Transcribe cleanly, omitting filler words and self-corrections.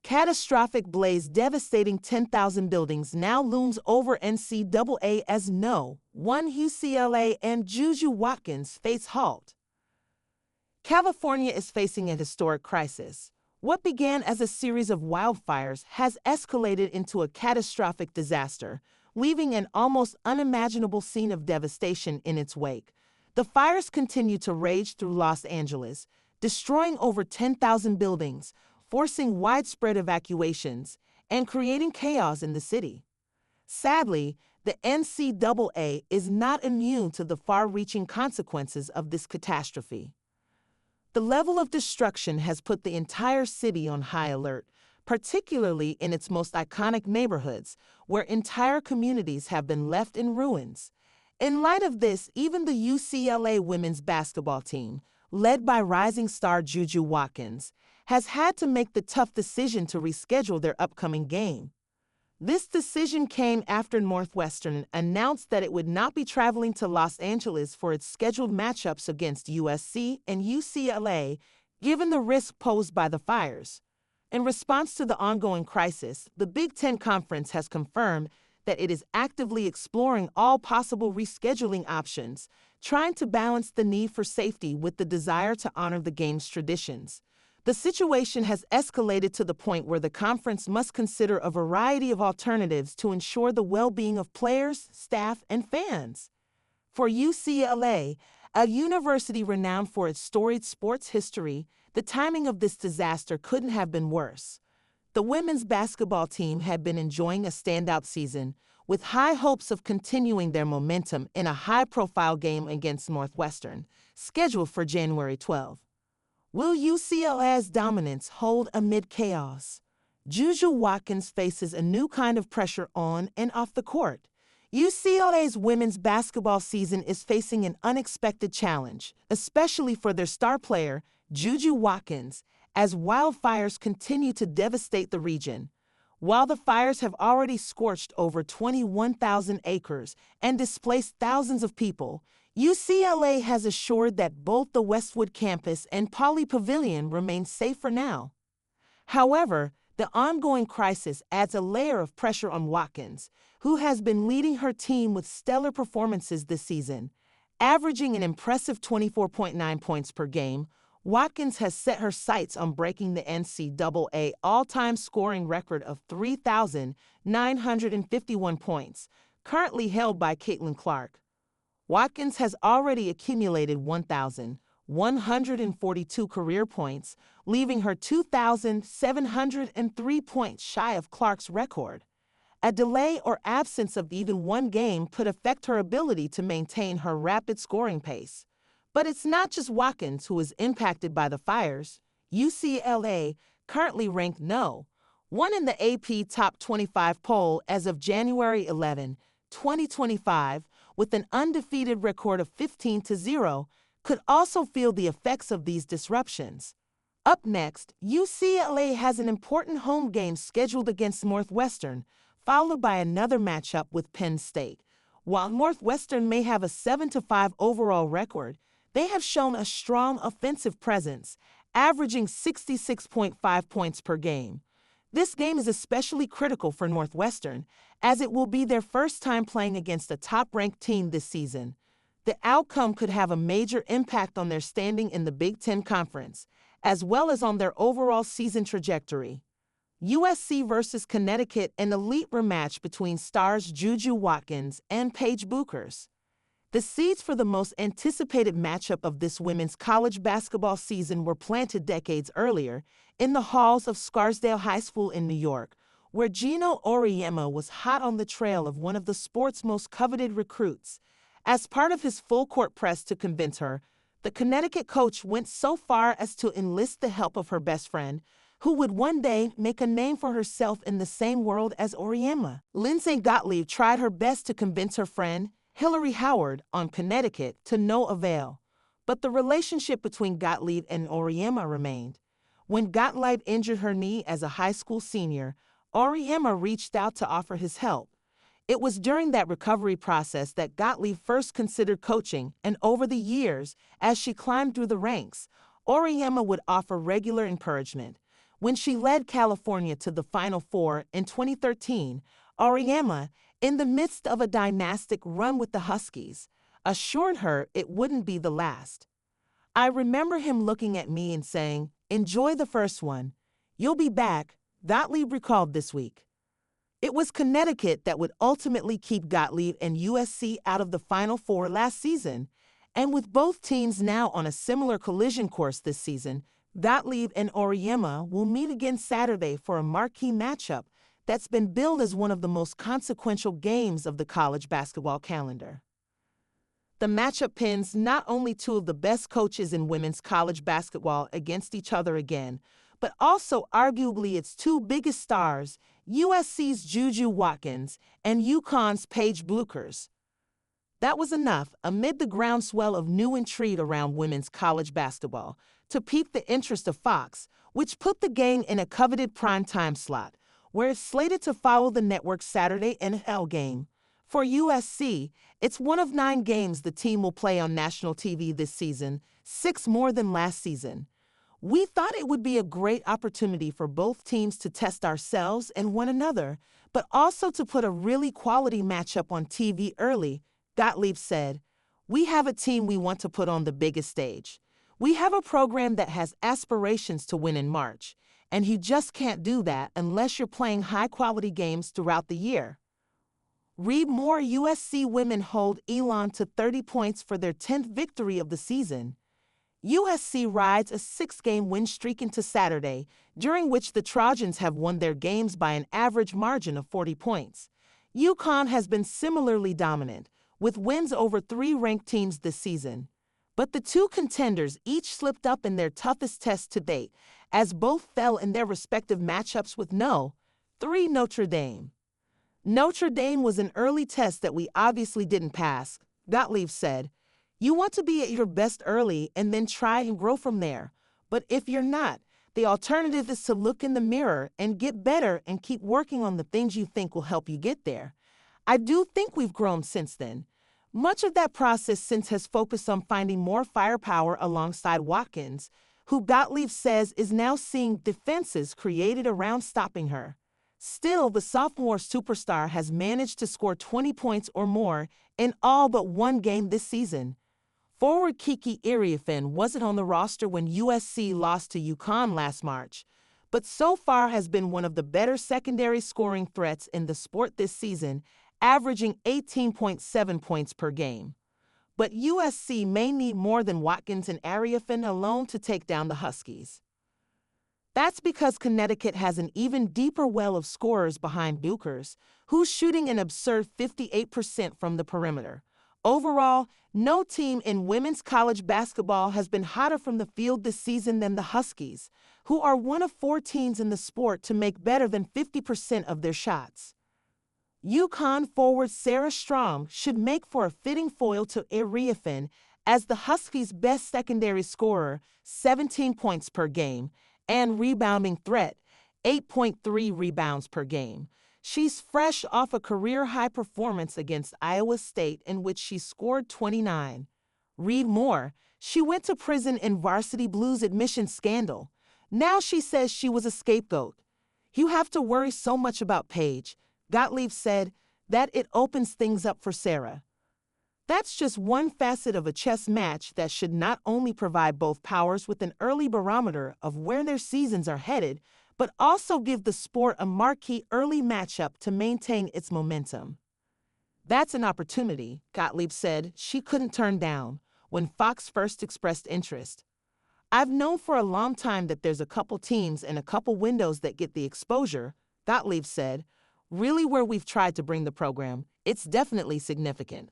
Catastrophic blaze devastating 10,000 buildings now looms over NCAA as no one UCLA and Juju Watkins face halt. California is facing a historic crisis. What began as a series of wildfires has escalated into a catastrophic disaster, leaving an almost unimaginable scene of devastation in its wake. The fires continue to rage through Los Angeles, destroying over 10,000 buildings, forcing widespread evacuations, and creating chaos in the city. Sadly, the NCAA is not immune to the far-reaching consequences of this catastrophe. The level of destruction has put the entire city on high alert, particularly in its most iconic neighborhoods, where entire communities have been left in ruins. In light of this, even the UCLA women's basketball team, led by rising star Juju Watkins, has had to make the tough decision to reschedule their upcoming game. This decision came after Northwestern announced that it would not be traveling to Los Angeles for its scheduled matchups against USC and UCLA, given the risk posed by the fires. In response to the ongoing crisis, the Big Ten Conference has confirmed that it is actively exploring all possible rescheduling options, trying to balance the need for safety with the desire to honor the game's traditions. The situation has escalated to the point where the conference must consider a variety of alternatives to ensure the well-being of players, staff, and fans. For UCLA, a university renowned for its storied sports history, the timing of this disaster couldn't have been worse. The women's basketball team had been enjoying a standout season, with high hopes of continuing their momentum in a high-profile game against Northwestern, scheduled for January 12. Will UCLA's dominance hold amid chaos? Juju Watkins faces a new kind of pressure on and off the court. UCLA's women's basketball season is facing an unexpected challenge, especially for their star player, Juju Watkins, as wildfires continue to devastate the region. While the fires have already scorched over 21,000 acres and displaced thousands of people, UCLA has assured that both the Westwood campus and Pauley Pavilion remain safe for now. However, the ongoing crisis adds a layer of pressure on Watkins, who has been leading her team with stellar performances this season. Averaging an impressive 24.9 points per game, Watkins has set her sights on breaking the NCAA all-time scoring record of 3,951 points, currently held by Caitlin Clark. Watkins has already accumulated 1,142 career points, leaving her 2,703 points shy of Clark's record. A delay or absence of even one game could affect her ability to maintain her rapid scoring pace. But it's not just Watkins who is impacted by the fires. UCLA, currently ranked No. 1 in the AP Top 25 poll as of January 11, 2025, with an undefeated record of 15-0, could also feel the effects of these disruptions. Up next, UCLA has an important home game scheduled against Northwestern, followed by another matchup with Penn State. While Northwestern may have a 7-5 overall record, they have shown a strong offensive presence, averaging 66.5 points per game. This game is especially critical for Northwestern, as it will be their first time playing against a top-ranked team this season. The outcome could have a major impact on their standing in the Big Ten Conference, as well as on their overall season trajectory. USC versus Connecticut, an elite rematch between stars Juju Watkins and Paige Bueckers. The seeds for the most anticipated matchup of this women's college basketball season were planted decades earlier in the halls of Scarsdale High School in New York, where Geno Auriemma was hot on the trail of one of the sport's most coveted recruits. As part of his full-court press to convince her, the Connecticut coach went so far as to enlist the help of her best friend, who would one day make a name for herself in the same world as Auriemma. Lindsay Gottlieb tried her best to convince her friend, Hillary Howard, on Connecticut to no avail, but the relationship between Gottlieb and Auriemma remained. When Gottlieb injured her knee as a high school senior, Auriemma reached out to offer his help. It was during that recovery process that Gottlieb first considered coaching, and over the years, as she climbed through the ranks, Auriemma would offer regular encouragement. when she led California to the Final Four in 2013, Auriemma, in the midst of a dynastic run with the Huskies, assured her it wouldn't be the last. "I remember him looking at me and saying, 'Enjoy the first one. You'll be back,'" Gottlieb recalled this week. It was Connecticut that would ultimately keep Gottlieb and USC out of the Final Four last season, and with both teams now on a similar collision course this season, Gottlieb and Auriemma will meet again Saturday for a marquee matchup that's been billed as one of the most consequential games of the college basketball calendar. The matchup pins not only two of the best coaches in women's college basketball against each other again, but also arguably its two biggest stars, USC's Juju Watkins and UConn's Paige Bueckers. That was enough, amid the groundswell of new intrigue around women's college basketball, to pique the interest of Fox, which put the game in a coveted primetime slot, where it's slated to follow the network's Saturday NFL game. For USC, it's one of 9 games the team will play on national TV this season, 6 more than last season. "We thought it would be a great opportunity for both teams to test ourselves and one another, but also to put a really quality matchup on TV early," Gottlieb said. "We have a team we want to put on the biggest stage. We have a program that has aspirations to win in March, and you just can't do that unless you're playing high-quality games throughout the year." Read more. USC women hold Elon to 30 points for their 10th victory of the season. USC rides a 6-game win streak into Saturday, during which the Trojans have won their games by an average margin of 40 points. UConn has been similarly dominant, with wins over 3 ranked teams this season. But the two contenders each slipped up in their toughest test to date, as both fell in their respective matchups with No. 3 Notre Dame. "Notre Dame was an early test that we obviously didn't pass," Gottlieb said. "You want to be at your best early and then try and grow from there. But if you're not, the alternative is to look in the mirror and get better and keep working on the things you think will help you get there. I do think we've grown since then. Much of that process since has focused on finding more firepower alongside Watkins, who Gottlieb says is now seeing defenses created around stopping her. Still, the sophomore superstar has managed to score 20 points or more in all but one game this season. Forward Kiki Iriafen wasn't on the roster when USC lost to UConn last March, but so far has been one of the better secondary scoring threats in the sport this season, averaging 18.7 points per game. But USC may need more than Watkins and Iriafen alone to take down the Huskies. That's because Connecticut has an even deeper well of scorers behind Bueckers, who's shooting an absurd 58% from the perimeter. Overall, no team in women's college basketball has been hotter from the field this season than the Huskies, who are one of 4 teams in the sport to make better than 50% of their shots. UConn forward Sarah Strom should make for a fitting foil to Iriafen as the Huskies' best secondary scorer, 17 points per game, and rebounding threat, 8.3 rebounds per game. She's fresh off a career-high performance against Iowa State in which she scored 29. Read more. She went to prison in Varsity Blues admission scandal. Now she says she was a scapegoat. "You have to worry so much about Paige," Gottlieb said, "that it opens things up for Sarah." That's just one facet of a chess match that should not only provide both powers with an early barometer of where their seasons are headed, but also give the sport a marquee early matchup to maintain its momentum. "That's an opportunity," Gottlieb said she couldn't turn down when Fox first expressed interest. "I've known for a long time that there's a couple teams and a couple windows that get the exposure," Gottlieb said. "Really where we've tried to bring the program, it's definitely significant."